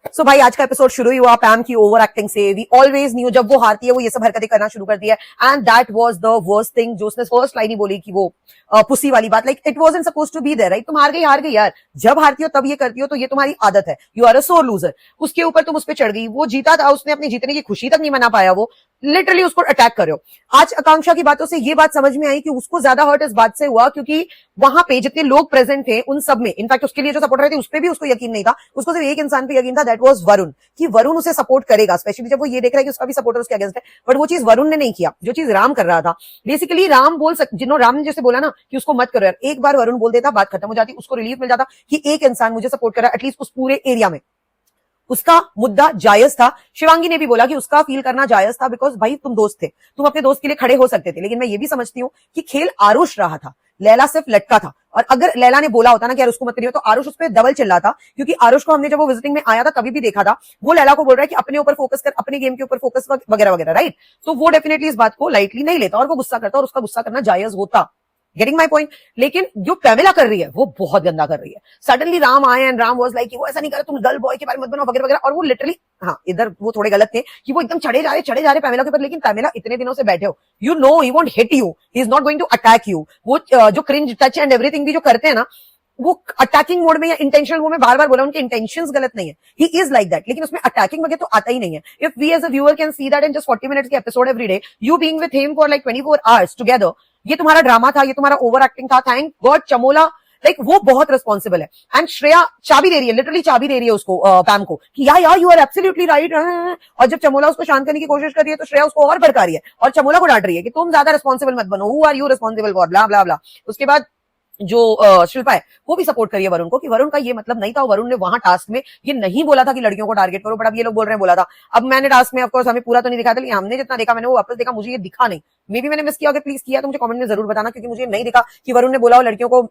सो भाई आज का एपिसोड शुरू ही हुआ पैम की ओवर एक्टिंग से। वी ऑलवेज न्यू जब वो हारती है वो ये सब हरकतें करना शुरू करती है and that was the worst thing जो उसने फर्स्ट लाइन ही बोली कि वो पुसी वाली बात, like it wasn't supposed to be there, right? तुम हार गई यार, जब हारती हो तब ये करती हो तो ये तुम्हारी आदत है, यू आर अ सोर लूजर। उसके ऊपर तुम उस पर चढ़ गई, वो जीता था, उसने अपनी जीतने की खुशी तक नहीं मना पाया, वो लिटरली उसको अटैक कर रहे हो। आज आकांक्षा की बातों से ये बात समझ में आई कि उसको ज्यादा हर्ट इस बात से हुआ क्योंकि वहां पे जितने लोग प्रेजेंट थे उन सब में, इनफैक्ट उसके लिए जो सपोर्टर थे उस पर भी उसको यकीन नहीं था, उसको सिर्फ एक इंसान पे यकीन था, दैट वाज वरुण, कि वरुण उसे सपोर्ट करेगा, स्पेशली जब वो ये देख रहा है कि उसका भी सपोर्टर उसके अगेंस्ट है। बट वो चीज वरुण ने नहीं किया जो चीज राम कर रहा था। बेसिकली राम राम ने जैसे बोला ना कि उसको मत करो यार, एक बार वरुण बोल देता, बात खत्म हो जाती, उसको रिलीफ मिल जाता कि एक इंसान मुझे सपोर्ट कर रहा है एटलीस्ट उस पूरे एरिया में। उसका मुद्दा जायज था। शिवांगी ने भी बोला कि उसका फील करना जायज था बिकॉज भाई तुम दोस्त थे, तुम अपने दोस्त के लिए खड़े हो सकते थे। लेकिन मैं ये भी समझती हूँ कि खेल आरुष रहा था, लैला सिर्फ लटका था। और अगर लैला ने बोला होता ना कि यार उसको मत करियो, तो आरुष उस पर डबल चिल्ला था, क्योंकि आरुष को हमने जब वो विजिटिंग में आया था तभी भी देखा था, वो लैला को बोल रहा है कि अपने ऊपर फोकस कर, अपने गेम के ऊपर फोकस वगैरह वगैरह, राइट? तो वो डेफिनेटली इस बात को लाइटली नहीं लेता और वो गुस्सा करता, और उसका गुस्सा करना जायज होता। Getting my point? लेकिन जो पैमेला कर रही है वो बहुत गंदा कर रही है। सडनली राम आए एंड राम वाज लाइक वो ऐसा नहीं कर, तुम गर्ल बॉय के बारे में मत बनाओ वगैरह वगैरह। और वो लिटरली, हाँ इधर वो थोड़े गलत थे कि वो एकदम चढ़े जा रहे पैमेला के ऊपर। लेकिन पैमेला इतने दिनों से बैठे हो, you know he won't hit you, he is not going to attack you. वो जो क्रिंज टच एंड एवरीथिंग भी जो करते हैं ना, वो अटैकिंग मोड में या इंटेंशनल वो मैं बार बार बोला, उनके इंटेंशंस गलत नहीं है, ही इज लाइक दैट, लेकिन उसमें अटैकिंग वगैरह तो आता ही नहीं है। If we as a viewer can see that in just 40 minutes के episode every day, you being with him for like 24 hours together, ये तुम्हारा ड्रामा था, ये तुम्हारा ओवर एक्टिंग था। थैंक गॉड चमोला लाइक वो बहुत रिस्पॉन्सिबल है एंड श्रेया चाबी दे रही है, लिटरली चाबी दे रही है उसको, पैम को, कि यार यू आर एब्सोल्युटली राइट। और जब चमोला उसको शांत करने की कोशिश कर रही है तो श्रेया उसको और भड़का रही है और चमोला को डांट रही है कि तुम ज्यादा रिस्पॉन्सिबल मत बनो, who are you responsible for blah blah blah. उसके बाद जो शिल्पा है वो भी सपोर्ट करिए वरुण को कि वरुण का ये मतलब नहीं था, वरुण ने वहां टास्क में ये नहीं बोला था कि लड़कियों को टारगेट करो, बट अब ये लोग बोल रहे हैं बोला था। अब मैंने टास्क में ऑफकोर्स हमें पूरा तो नहीं दिखा था, लेकिन हमने जितना देखा मैंने वो वापस देखा, मुझे ये दिखा नहीं, मे बी मैंने मिस किया, अगर प्लीज किया तो मुझे कमेंट में जरूर बताना, क्योंकि मुझे नहीं दिखा कि वरुण ने बोला हो लड़कियों को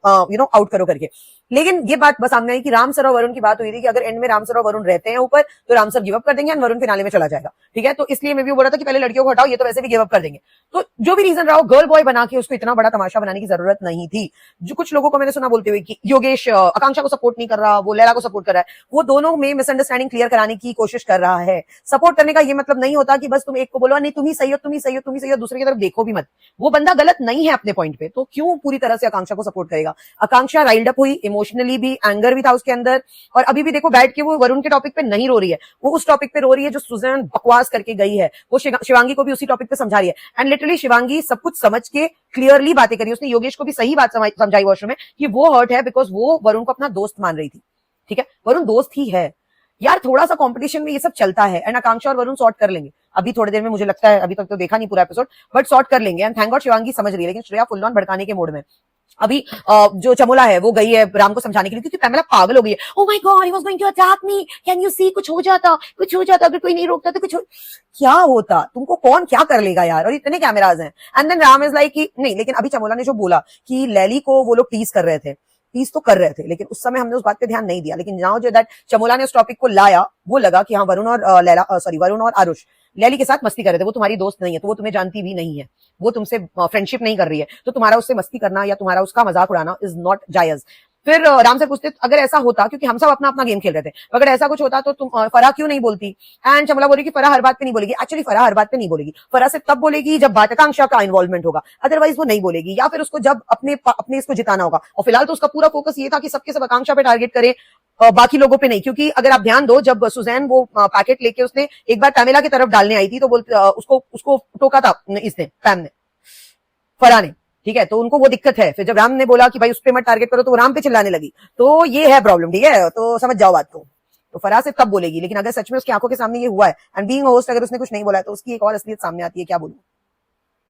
आउट करो करके। लेकिन ये बात बस सामने आई कि राम सर और वरुण की बात हुई थी कि अगर एंड में राम सर और वरुण रहते हैं ऊपर तो राम सर गिव अप कर देंगे और वरुण फिनाले में चला जाएगा, ठीक है? तो इसलिए मैं भी बोल रहा था कि पहले लड़कियों को हटाओ, ये तो वैसे भी गिव अप कर देंगे। तो जो भी रीजन रहा हो, गर्ल बॉय बना के उसको इतना बड़ा तमाशा बनाने की जरूरत नहीं थी। जो कुछ लोगों को मैंने सुना बोलते हुए कि योगेश आकांक्षा को सपोर्ट नहीं कर रहा, वो लैला को सपोर्ट कर रहा है, वो दोनों में मिसअंडरस्टैंडिंग क्लियर कराने की कोशिश कर रहा है। सपोर्ट करने का ये मतलब नहीं होता कि बस तुम एक को बोलो नहीं तुम ही सही हो, तुम ही सही हो, तुम ही सही हो, दूसरे की तरफ देखो भी मत। वो बंदा गलत नहीं है अपने पॉइंट पे, तो क्यों पूरी तरह से आकांक्षा को सपोर्ट करेगा? आकांक्षा राइल्ड अप हुई, इमोशनली भी, एंगर भी था उसके अंदर, और अभी भी देखो बैठ के वो वरुण के टॉपिक पे नहीं रो रही है, वो उस टॉपिक पे रो रही है जो सुजैन बकवास करके गई है। वो शिवांगी को भी उसी टॉपिक पे समझा रही है एंड लिटरली शिवांगी सब कुछ समझ के क्लियरली बातें करी। उसने योगेश को भी सही बात समझाई वॉशरूम में कि वो हर्ट है बिकॉज वो वरुण को अपना दोस्त मान रही थी, ठीक है? वरुण दोस्त ही है यार, थोड़ा सा कंपटीशन में ये सब चलता है एंड आकांक्षा और वरुण सॉर्ट कर लेंगे अभी थोड़ी देर में, मुझे लगता है, अभी तक तो देखा नहीं पूरा एपिसोड, बट सॉर्ट कर लेंगे एंड थैंक गॉड शिवांगी समझ रही है। लेकिन श्रेया फुल ऑन भड़काने के मोड में। अभी जो चमोला है वो गई है राम को समझाने के लिए, क्योंकि पैमेला पागल हो गई है। Oh my God he was going to attack me, can you see, कुछ हो जाता, अगर कोई नहीं रोकता तो क्या होता, तुमको कौन क्या कर लेगा यार, और इतने कैमराज हैं। And then Ram is like कि नहीं, लेकिन अभी चमोला ने जो बोला कि लैली को वो लोग टीज कर रहे थे, टीज तो कर रहे थे, लेकिन उस समय हमने उस बात पे ध्यान नहीं दिया। लेकिन नाउ जो दैट चमोला ने उस टॉपिक को लाया, वो लगा कि हाँ वरुण और आरुष लैली के साथ मस्ती कर रहे थे, वो तुम्हारी दोस्त नहीं है, तो वो तुम्हें जानती भी नहीं है, वो तुमसे फ्रेंडशिप नहीं कर रही है, तो तुम्हारा उससे मस्ती करना या तुम्हारा उसका मजाक उड़ाना इज नॉट जायज। फिर राम से पूछते अगर ऐसा होता, क्योंकि हम सब अपना अपना गेम खेल रहे थे, अगर ऐसा कुछ होता तो तुम फराह क्यों नहीं बोलती? एंड चमला बोली कि फराह हर बात पे नहीं बोलेगी। एक्चुअली फराह हर बात पे नहीं बोलेगी, फराह से तब बोलेगी जब बात आकांक्षा का इन्वॉल्वमेंट होगा, अदरवाइज वो नहीं बोलेगी, या फिर उसको जब अपने इसको जिताना होगा। और फिलहाल तो उसका पूरा फोकस ये था कि सबके सब आकांक्षा पे टारगेट करे, बाकी लोगों पे नहीं। क्योंकि अगर आप ध्यान दो, जब सुजैन वो पैकेट लेके उसने एक बार पैमेला की तरफ डालने आई थी तो उसको टोका था इसने, पैम ने, फराह ने, ठीक है? तो उनको वो दिक्कत है। फिर जब राम ने बोला कि भाई उस पे मत टारगेट करो तो वो राम पे चिल्लाने लगी, तो ये है प्रॉब्लम, ठीक है? तो समझ जाओ बात को। तो फराह से तब बोलेगी, लेकिन अगर सच में उसकी आंखों के सामने ये हुआ है एंड बीइंग होस्ट अगर उसने कुछ नहीं बोला है तो उसकी एक और असलियत सामने आती है। क्या बोलूं,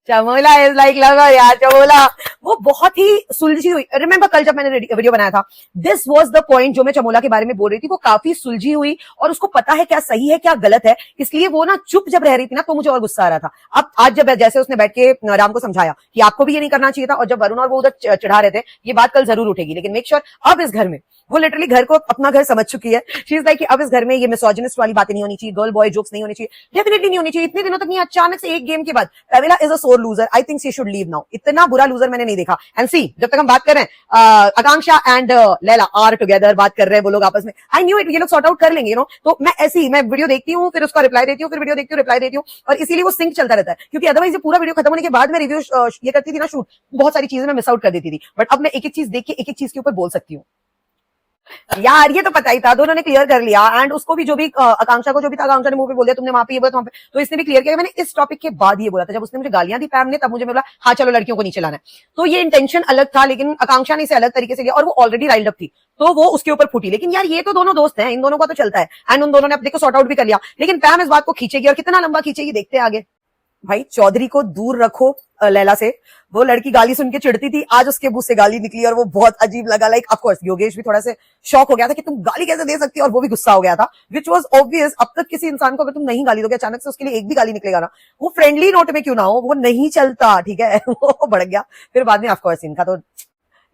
चमोला इज लाइक लगा यार, चमोला वो बहुत ही सुलझी हुई। रिमेंबर कल जब मैंने वीडियो बनाया था, दिस वाज द पॉइंट जो मैं चमोला के बारे में बोल रही थी, वो काफी सुलझी हुई और उसको पता है क्या सही है क्या गलत है, इसलिए वो ना चुप जब रह रही थी ना तो मुझे और गुस्सा आ रहा था। अब आज जब जैसे उसने बैठ के राम को समझाया कि आपको भी ये नहीं करना चाहिए था, और जब वरुण और वो उधर चढ़ा रहे थे, ये बात कल जरूर उठेगी, लेकिन मेक श्योर अब इस घर में वो लिटरली घर को अपना घर समझ चुकी है। शी इज लाइक कि अब इस घर में ये मिसोजिनिस्ट वाली बातें नहीं होनी चाहिए, गर्ल बॉय जोक्स नहीं होनी चाहिए, डेफिनेटली नहीं होनी चाहिए। इतने दिनों तक नहीं, अचानक से एक गेम के बाद पैमेला इज अ सोर loser, I think she should leave now. इतना बुरा लूजर मैंने नहीं देखा। एंड सी, जब तक हम बात कर रहे हैं, आकांक्षा एंड लैला आर टुगेदर, बात कर रहे हैं वो लोग आपस में, आई न्यू इट, ये लोग सॉर्ट आउट कर लेंगे, तो मैं ऐसी, मैं वीडियो देखती हूँ, फिर उसका रिप्लाई देती हूँ, फिर वीडियो देखती हूँ, रिप्लाई देती हूँ, और इसीलिए वो सिंक चलता रहता है, क्योंकि अदरवाइज पूरा वीडियो खत्म होने के बाद मैं रिव्यू ये करती थी ना, शूट, बहुत सारी चीजें मैं मिस आउट कर देती थी। बट अब मैं एक एक चीज देख के एक एक चीज के ऊपर बोल सकती हूँ। यार ये तो पता ही था, दोनों ने क्लियर कर लिया। एंड उसको भी जो भी आकांक्षा को जो भी था, आकांक्षा ने मुंह पे बोल दिया तुमने वहां पे ये बोला वहां पे, तो इसने भी क्लियर किया। मैंने इस टॉपिक के बाद ये बोला था, जब उसने मुझे गालियां दी पैम ने, तब मुझे बोला हाँ चलो लड़कियों को नीचे लाना है। तो ये इंटेंशन अलग था, लेकिन आकांक्षा ने इसे अलग तरीके से लिया, और वो ऑलरेडी राइल्ड अप थी, तो वो उसके ऊपर फूटी। लेकिन यार ये तो दोनों दोस्त हैं, इन दोनों का तो चलता है, एंड उन दोनों ने अपने को सॉर्ट आउट भी कर लिया। लेकिन पैम इस बात को खींचेगी, और कितना लंबा खींचेगी देखते हैं आगे। भाई चौधरी को दूर रखो लैला से। वो लड़की गाली सुन के चिढ़ती थी, आज उसके मुंह से गाली निकली और वो बहुत अजीब लगा। लाइक ऑफ कोर्स योगेश भी थोड़ा से शॉक हो गया था कि तुम गाली कैसे दे सकती हो, और वो भी गुस्सा हो गया था, विच वाज ऑब्वियस। अब तक किसी इंसान को अगर तुम नहीं गाली दोगे, अचानक से उसके लिए एक भी गाली निकलेगा ना, वो फ्रेंडली नोट में क्यों ना हो, वो नहीं चलता, ठीक है। वो बढ़ गया फिर बाद में, ऑफ कोर्स इनका तो,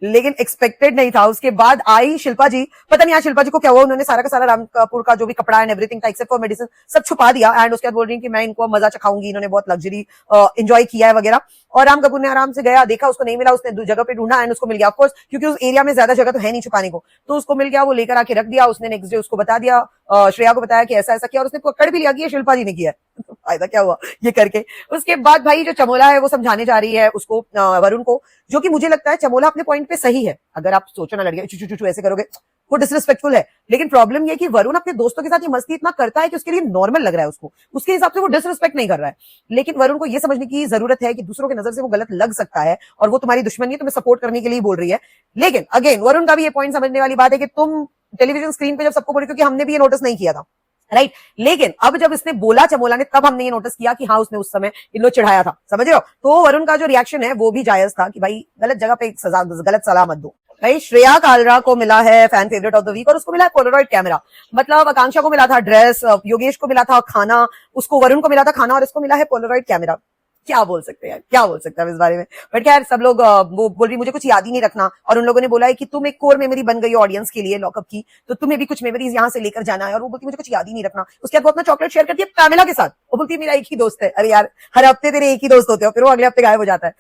लेकिन एक्सपेक्टेड नहीं था। उसके बाद आई शिल्पा जी, पता नहीं आज शिल्पा जी को क्या हुआ, उन्होंने सारा का सारा राम कपूर का जो भी कपड़ा एंड एवरीथिंग था एक्सेप्ट फॉर मेडिसिन सब छुपा दिया। एंड उसके बाद बोल रही है कि मैं इनको मजा चखाऊंगी, इन्होंने बहुत लग्जरी एंजॉय किया है वगैरह। और राम कपूर ने आराम से गया, देखा उसको नहीं मिला, उसने दूसरी जगह पे ढूंढा एंड उसको मिल गया। ऑफकोर्स क्योंकि उस एरिया में ज्यादा जगह तो है नहीं छुपाने को, तो उसको मिल गया, वो लेकर आके रख दिया। उसने नेक्स्ट डे उसको बता दिया, श्रेया को बताया कि ऐसा ऐसा किया, और उसने पकड़ भी लिया कि ये शिल्पा जी ने किया है। फायदा क्या हुआ ये करके। उसके बाद भाई जो चमोला है वो समझाने जा रही है उसको, वरुण को, जो कि मुझे लगता है चमोला अपने पॉइंट पे सही है। अगर आप सोचो ना लड़के चुचू ऐसे करोगे वो डिसरिस्पेक्टफुल है, लेकिन प्रॉब्लम ये कि वरुण अपने दोस्तों के साथ ये मस्ती इतना करता है कि उसके लिए नॉर्मल लग रहा है उसको, उसके हिसाब से वो डिसरिस्पेक्ट नहीं कर रहा है। लेकिन वरुण को ये समझने की जरूरत है कि दूसरों की नजर से वो गलत लग सकता है, और वो तुम्हारी दुश्मनी है, तुम्हें सपोर्ट करने के लिए बोल रही है। लेकिन अगेन वरुण का भी ये पॉइंट समझने वाली बात है कि तुम टेलीविजन स्क्रीन पे जब सबको बोल, क्योंकि हमने भी ये नोटिस नहीं किया था, राइट। लेकिन अब जब इसने बोला चमोला ने, तब हमने ये नोटिस किया कि हाँ उसने उस समय इन लोग चिढ़ाया था, समझ रहे हो। तो वरुण का जो रिएक्शन है वो भी जायज था कि भाई गलत जगह पे सजा, गलत सलाह मत दो। भाई श्रेया कालरा को मिला है fan favourite of the week, और उसको मिला है पोलरॉइड कैमरा। मतलब आकांक्षा को मिला था ड्रेस, योगेश को मिला था खाना, उसको वरुण को मिला था खाना, और इसको मिला है पोलरॉइड कैमरा। क्या बोल सकते हैं, क्या बोल सकते हैं इस बारे में। बट खैर सब लोग वो बोल रही मुझे कुछ याद ही नहीं रखना, और उन लोगों ने बोला है कि तुम एक कोर मेमोरी बन गई ऑडियंस के लिए लॉकअप की, तो तुम्हें भी कुछ मेमोरीज यहाँ से लेकर जाना है। और वो बोलती मुझे कुछ याद ही नहीं रखना। उसके बाद वो अपना चॉकलेट शेयर करती है पैमेला के साथ, वो बोलती है मेरा एक ही दोस्त है। अरे यार हर हफ्ते तेरे एक ही दोस्त होते हो, फिर वो अगले हफ्ते गायब हो जाता है।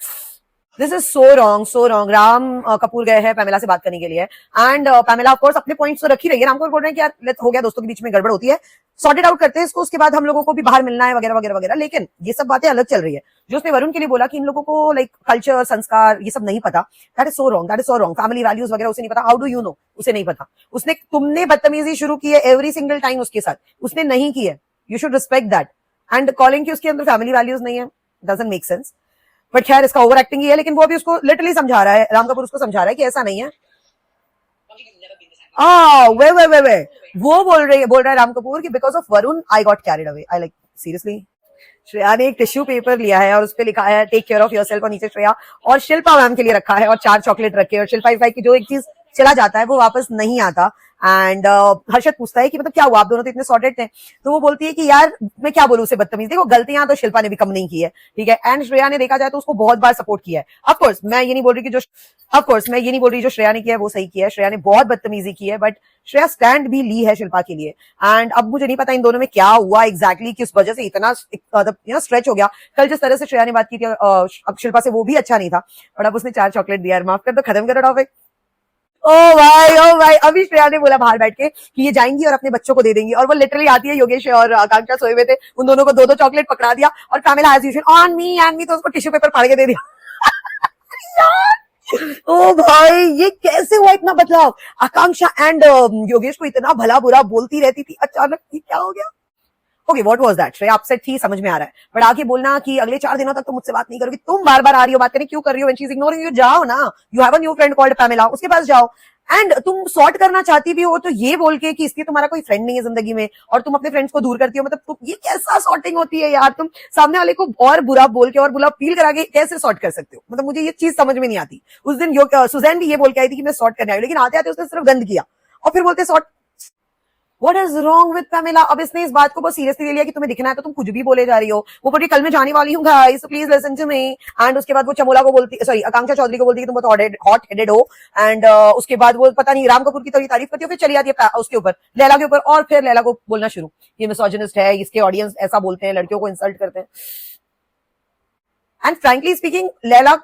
This is so wrong, so wrong. Ram Kapoor गए हैं पैमेला से बात करने के लिए, एंड पैमेला ऑफ कोर्स अपने पॉइंट्स तो रख ही रही है। राम कपूर बोल रहे हैं कि यार हो गया, दोस्तों के बीच में गड़बड़ होती है, सॉर्टेड आउट करते हैं इसको, उसके बाद हम लोगों को भी बाहर मिलना है वगैरह वगैरह वगैरह। लेकिन ये सब बातें अलग चल रही है। जो उसने वरुण के लिए बोला कि इन लोगों को लाइक कल्चर, संस्कार ये सब नहीं पता, that is so wrong, that is so wrong. Family values वगैरह उसे नहीं पता। हाउ डू यू नो उसे नहीं पता? उसने, तुमने बदतमीजी शुरू की है एवरी सिंगल टाइम उसके साथ, उसने नहीं की है। You should respect that. And calling की उसके अंदर फैमिली वैल्यूज नहीं है, डजंट मेक सेंस। बट खैर इसका ओवर एक्टिंग ही है, लेकिन वो अभी उसको लिटरली समझा रहा है, राम कपूर उसको समझा रहा है कि ऐसा नहीं है। वे वो बोल रहा है राम कपूर कि because of Varun I got carried away. I like seriously. Shreya ने एक टिश्यू पेपर लिया है और उस पर लिखा है टेक केयर ऑफ योरसेल्फ, और नीचे श्रेया और शिल्पा मैम के लिए रखा है, और 4 चॉकलेट रखे। और शिल्पा की जो एक चीज चला जाता है वो वापस नहीं आता। एंड हर्षद पूछता है कि मतलब क्या हुआ, आप दोनों तो इतने सॉर्टेड थे। तो वो बोलती है कि यार मैं क्या बोलूं उसे बदतमीज। देखो गलतियां तो शिल्पा ने भी कम नहीं की है, ठीक है। एंड श्रेया ने देखा जाए तो उसको बहुत बार सपोर्ट किया है। ऑफकोर्स मैं ये नहीं बोल रही कि जो श्रेया ने किया है वो सही किया है। श्रेया ने बहुत बदतमीजी की है, बट श्रेया स्टैंड भी ली है शिल्पा के लिए। एंड अब मुझे नहीं पता इन दोनों में क्या हुआ एग्जैक्टली, किस वजह से इतना स्ट्रेच हो गया। कल जिस तरह से श्रेया ने बात की थी अब शिल्पा से, वो भी अच्छा नहीं था। और अब उसने 4 चॉकलेट दिया, माफ कर दो, खत्म करो टॉपिक। ओ भाई अभी श्रेया ने बोला बाहर बैठ के कि ये जाएंगी और अपने बच्चों को दे देंगी, और वो लिटरली आती है, योगेश और आकांक्षा सोए हुए थे, उन दोनों को 2-2 चॉकलेट पकड़ा दिया, और Pamela as usual on me and me, तो उसको टिश्यू पेपर फाड़ के दे दिया। ओ भाई ये कैसे हुआ इतना बदलाव? आकांक्षा एंड योगेश को इतना भला बुरा बोलती रहती थी, अचानक ये क्या हो गया? Okay what was that? Shreya upset थी, समझ में आ रहा है, बट आगे बोलना कि अगले 4 दिनों तक तो मुझसे बात नहीं करोगी, तुम बार बार आ रही हो बात करने, क्यों कर रही हो? When she is ignoring you, जाओ ना, you have a new friend called Pamela, उसके पास जाओ। एंड तुम सॉर्ट करना चाहती भी हो तो ये बोल के कि इसलिए तुम्हारा कोई फ्रेंड नहीं है जिंदगी में और तुम अपने फ्रेंड्स को दूर करती हो, मतलब तुम, ये कैसा सॉर्टिंग होती है यार? तुम सामने वाले को और बुरा बोल के और बुरा फील करा के कैसे सॉर्ट कर सकते हो? मतलब मुझे ये चीज समझ में नहीं आती। उस दिन सुजैन भी ये बोल के आई थी कि मैं सॉर्ट करने आई, लेकिन आते आते उसने सिर्फ गंद किया और फिर बोलते sort. What is wrong with Pamela? अब इसने इस बात को बहुत सीरियसली ले लिया कि तुम्हें दिखना है तो तुम कुछ भी बोले जा रही हो। वो बोली कल मैं जाने वाली हूँ guys, please listen to me. And उसके बाद वो चमोला को बोलती, सॉरी आकांक्षा चौधरी को बोलती कि तुम बहुत हॉट हेडेड हो। एंड उसके बाद वो पता नहीं राम कपूर की थोड़ी तारीफ करती हो, फिर चली जाती है उसके ऊपर, लैला के ऊपर, और फिर लैला को बोलना शुरू, ये मिसोजिनिस्ट है, इसके ऑडियंस ऐसा बोलते हैं, लड़कियों को इंसल्ट करते हैं। एंड फ्रैंकली स्पीकिंग लैला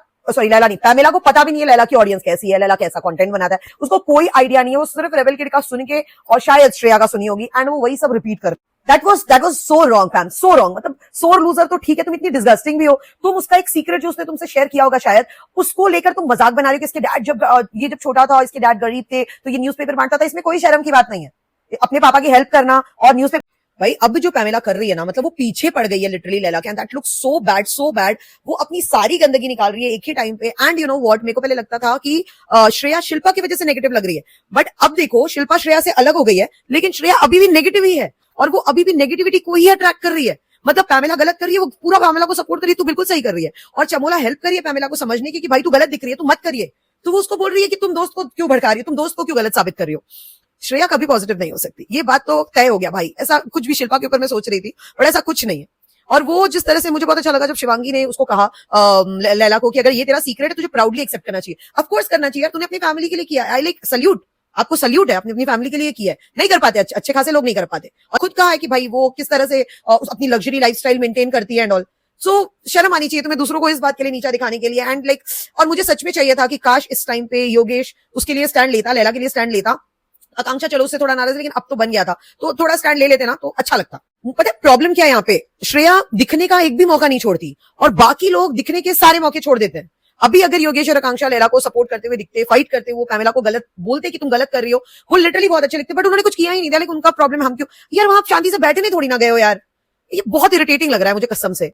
नहीं, पैमेला को पता भी नहीं है लैला की ऑडियंस कैसी है, लैला कैसा कंटेंट बनाता है, उसको कोई आइडिया नहीं है। वो सिर्फ रेबल किड का सुन के और शायद श्रेया का सुनी होगी एंड वो वही सब रिपीट कर। That was so wrong fam, so wrong. मतलब सोर लूजर तो ठीक है, तुम इतनी डिस्गस्टिंग भी हो, तुम उसका एक सीक्रेट जो उसने तुमसे शेयर किया होगा शायद, उसको लेकर तुम मजाक बना रहे हो कि इसके डैड जब छोटा था, इसके डैड गरीब थे तो ये न्यूज़पेपर बांटता था। इसमें कोई शर्म की बात नहीं है, अपने पापा की हेल्प करना और न्यूज़पेपर। भाई अब जो पैमेला कर रही है ना, मतलब वो पीछे पड़ गई है लिटरली लैला के, and that looks so bad, so bad. वो अपनी सारी गंदगी निकाल रही है एक ही टाइम पे। एंड यू नो व्हाट, मेरे को पहले लगता था कि श्रेया शिल्पा की वजह से नेगेटिव लग रही है, बट अब देखो शिल्पा श्रेया से अलग हो गई है, लेकिन श्रेया अभी भी नेगेटिव ही है और वो अभी भी नेगेटिविटी को ही अट्रैक्ट कर रही है। मतलब पैमेला गलत कर रही है, वो पूरा पैमेला को सपोर्ट कर रही है, तू बिल्कुल सही कर रही है। और चमोला हेल्प कर रही है पैमेला को समझने की कि भाई तू गलत दिख रही है, तू मत करिए। तो वो उसको बोल रही है कि तुम दोस्त को क्यों भड़का रही हो, तुम दोस्त को क्यों गलत साबित कर रही हो। श्रेया कभी पॉजिटिव नहीं हो सकती, ये बात तो तय हो गया भाई। ऐसा कुछ भी शिल्पा के ऊपर मैं सोच रही थी, बट ऐसा कुछ नहीं है। और वो जिस तरह से मुझे बहुत अच्छा लगा जब शिवांगी ने उसको कहा लैला को कि अगर ये तेरा सीक्रेट है तुझे प्राउडली एक्सेप्ट करना चाहिए। ऑफ कोर्स करना चाहिए यार, तूने अपनी फैमिली के लिए किया। आई लाइक सल्यूट, आपको सल्यूट है, अपनी फैमिली के लिए किया है। नहीं कर पाते, अच्छे खासे लोग नहीं कर पाते। और खुद कहा है कि भाई वो किस तरह से अपनी लग्जरी लाइफस्टाइल मेंटेन करती है एंड ऑल। सो शर्म आनी चाहिए तुम्हें दूसरों को इस बात के लिए नीचा दिखाने के लिए। एंड लाइक और मुझे सच में चाहिए था कि काश इस टाइम पे योगेश उसके लिए स्टैंड लेता, लैला के लिए स्टैंड लेता। आकांक्षा चलो उससे थोड़ा नाराज, लेकिन अब तो बन गया था तो थोड़ा स्टैंड ले लेते ना तो अच्छा लगता। पता है प्रॉब्लम क्या है यहाँ पे, श्रेया दिखने का एक भी मौका नहीं छोड़ती और बाकी लोग दिखने के सारे मौके छोड़ देते हैं। अभी अगर योगेश और आकांक्षा लैला को सपोर्ट करते हुए दिखते, फाइट करते, वो पैमेला को गलत बोलते कि तुम गलत कर रही हो, वो लिटरली बहुत अच्छे लगते, बट उन्होंने कुछ किया ही नहीं था। लेकिन उनका प्रॉब्लम हम क्यों यार, वहां आप शांति से बैठे नहीं थोड़ी ना गए हो यार। ये बहुत इरिटेटिंग लग रहा है मुझे कसम से।